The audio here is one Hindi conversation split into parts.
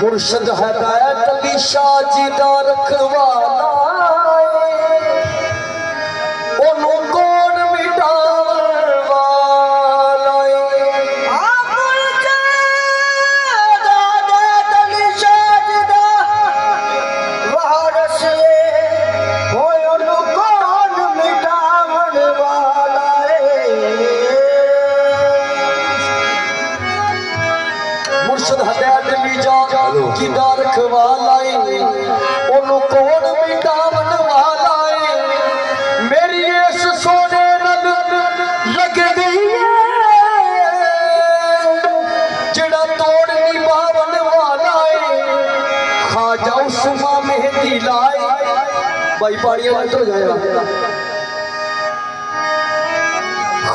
मुर्शद हदायत अली शाह जी दा रखवाला ओनू कौन मिटावन वाला हदायत अली शाह जी दा वारस ओनू कौन मिटावन वाला मुर्शद हदायत अली की रखवाला ओनू कौन मिटावन वाला मेरी इस सोने रंग लग गई जड़ा तोड़ निभावन वाला खाजा उस्मा मेहंदी लाए भाई पाड़िया तो जाएगा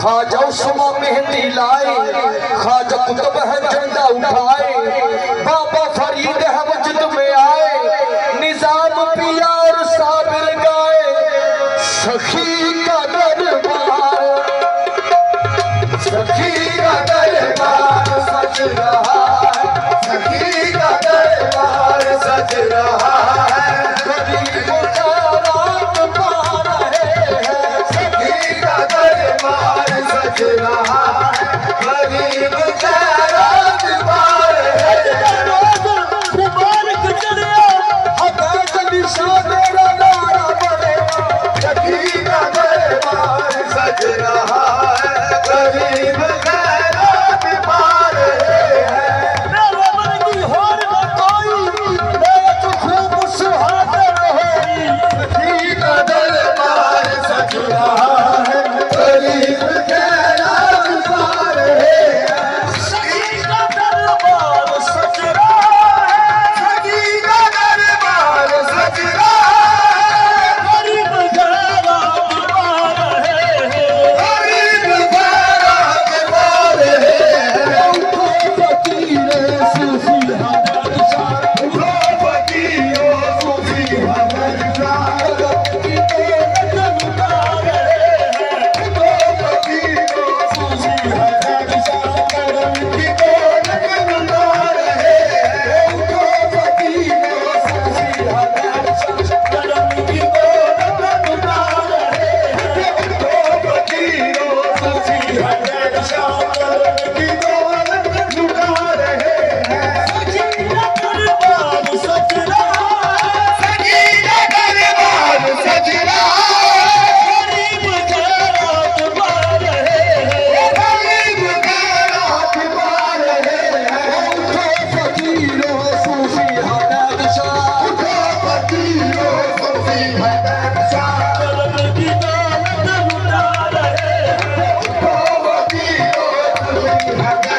खाजा उस्मा मेहंदी लाए खाजा कुतुब है झंडा उठाए बाबा फरीद है वजद में आए निजाम पिया और साबिर गाए सखी का दरबार सच रहा है सखी का दरबार सच रहा है गरीबों का रात पा रहे हैं सखी का दरबार सच रहा है गरीब का रात पा रहे हैं सच रहा है गरीब खैरात पा रहे हैं मेरे मन की होर न कोई नेक खूब सुहाते रहे सखी का दरबार सच रहा है गरीब खैरात पा रहे हैं सखी का दरबार सच रहा है सखी का दरबार सच रहा है गरीब खैरात पा रहे हैं Happy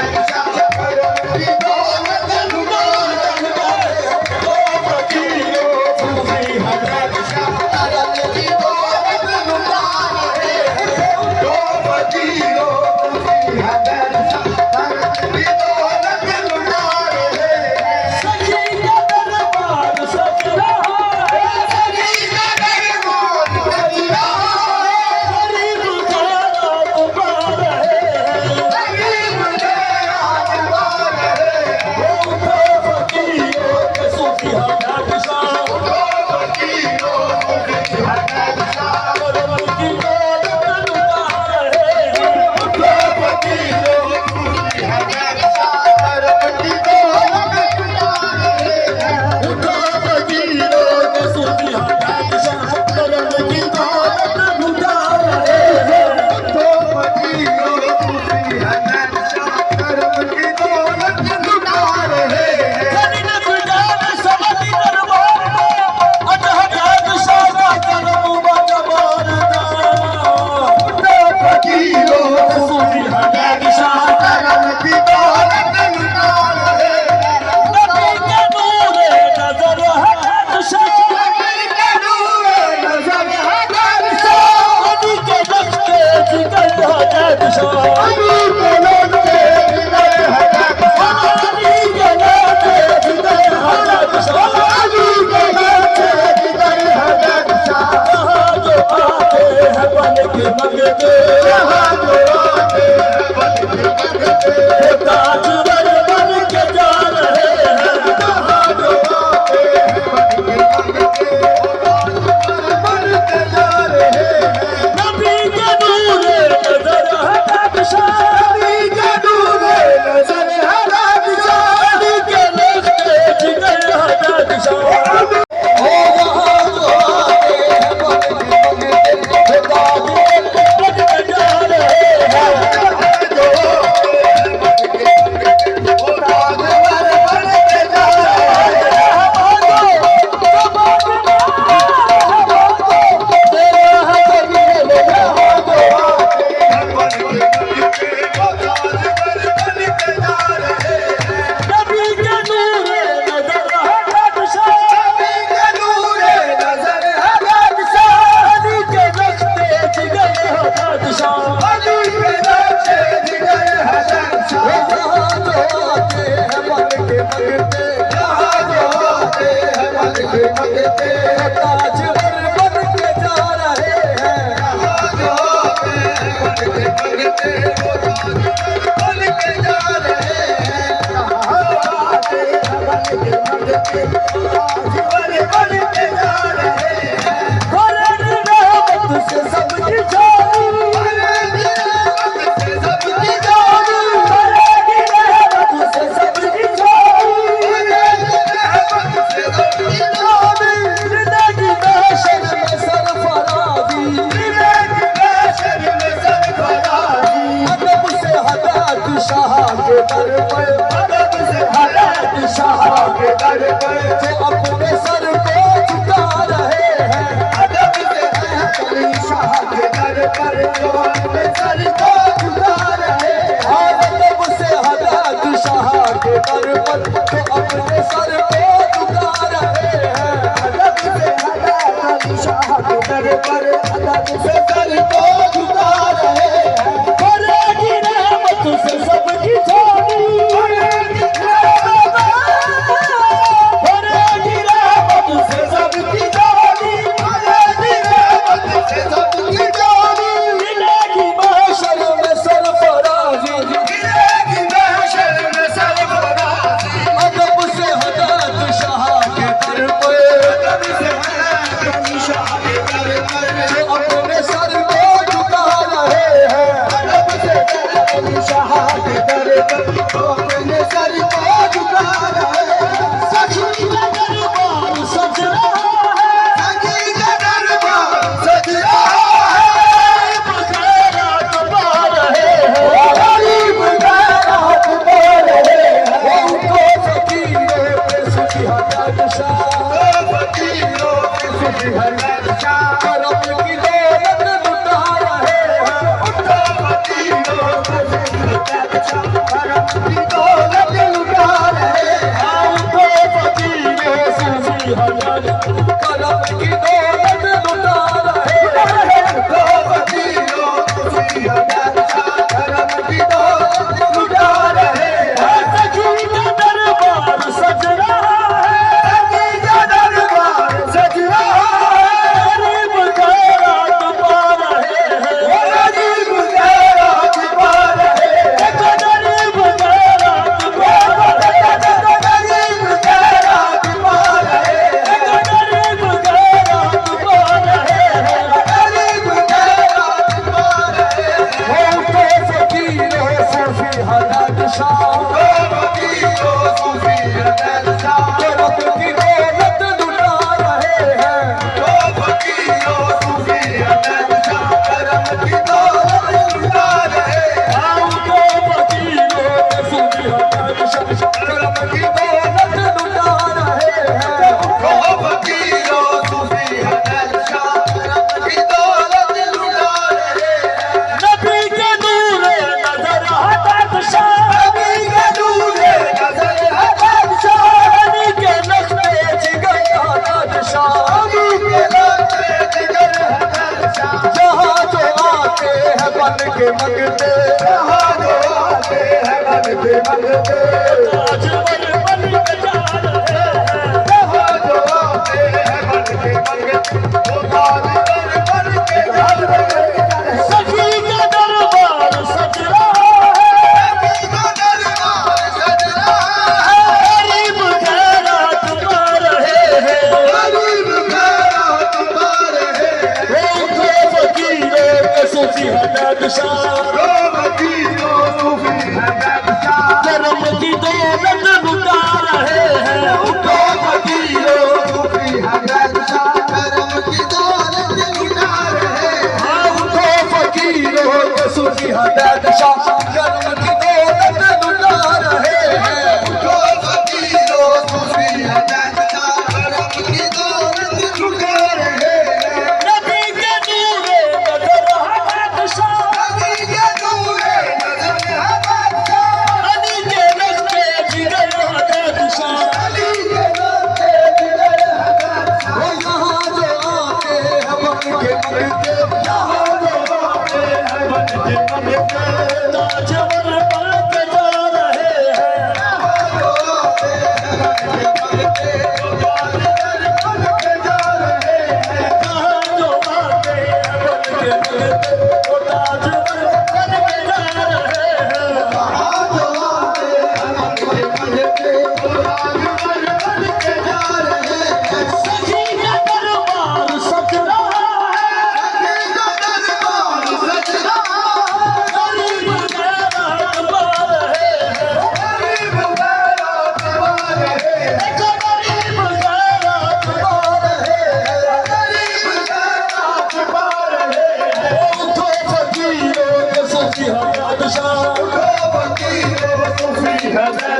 शाह के दर पर तो अपने सर को झुका रहे हैं। सखी का दरबार सज रहा है, सखी का दरबार सज रहा है। बखैरात पा रहे हैं, गरीब खैरात पा रहे हैं। उनको फकीरों पे सुबहान शाह, तो फकीरों की सुबह शाह करम की दौलत लुटा रहे हैं, तो फकीरों की सुबह शाह करम की दौलत लुटा रहे हैं। उनको फकीरों से सुबहान, करम की दौलत लुटा रहे हैं। तो फकीरों की सुबह शाह करम की दौलत लुटा रहे हैं। सखी का दरबार सज रहा है, सखी का दरबार सज रहा है। गरीब खैरात पा रहे हैं, गरीब खैरात पा रहे हैं। गरीब खैरात पा रहे हैं, गरीब खैरात पा रहे हैं। गरीब खैरात पा रहे हैं। गरीब खैरात पा रहे हैं। उनको फकीरों से सुबहान शाह, तो फकीरों सूफी अदल शाह करम की दौलत लुटा रहे हैं। तो फकीरों सूफी अदल शाह करम की दौलत लुटा रहे हैं। उनको फकीरों से सुबहान शाह, करम की दौलत लुटा रहे हैं। तो फकीरों सूफी अदल शाह करम की दौलत लुटा रहे हैं। नबी के नूरे नजर हदद शाह, नबी के नूरे नज़र है बादशाह। नबी के नक्शे जिगर हदद शाह, नबी के नक्शे जिगर है बादशाह। जहाँ जो आते हैं बन के मंगते, जहाँ जो आते हैं बनते बनते। ताजवर बन के जा रहे हैं। जहाँ जो आते हैं बनते बनते। वो ताजवर बनके घर में जाते हैं। सखी का दरबार सज रहा है, नबी का दरबार सज रहा है। गरीब खैरात पा रहे हैं। गरीब खैरात पा रहे हैं। उनको फकीरों के सुबहान शाह, तो फकीरों सूफी अदल शाह करम की दौलत लुटा रहे हैं। तो फकीरों सूफी अदल शाह करम की दौलत लुटा रहे हैं। उनको फकीरों के सुबहान शाह, करम की दौलत लुटा रहे हैं। तो फकीरों सूफी अदल शाह करम की दौलत लुटा रहे हैं। नबी के नूरे नजर हदद शाह, नबी के नूरे नज़र है बादशाह। अली के नक्शे जिगर हदद शाह, अली के नक्शे जिगर है बादशाह। वो जहाँ जो आते हैं बन के मंगते, जहाँ जो आते हैं बनते बनते। ताजवर बन के जा रहे हैं। जहाँ जो आते हैं बनते बनते। वो ताजवर बनके जा रहे हैं। जहाँ जो आते हैं बन के मंगते, वो ताजवर बन के जा रहे हैं। जहाँ जो आते हैं बनते बनते। वो ताजवर बनके जा रहे हैं। सखी का दरबार सज रहा है, सखी का दरबार सज रहा है। गरीब खैरात पा रहे हैं। गरीब खैरात पा रहे हैं। गरीब खैरात पा रहे हैं। गरीब खैरात पा रहे हैं। उनको फकीरों के सुबहान शाह, तो फकीरों सूफी अदल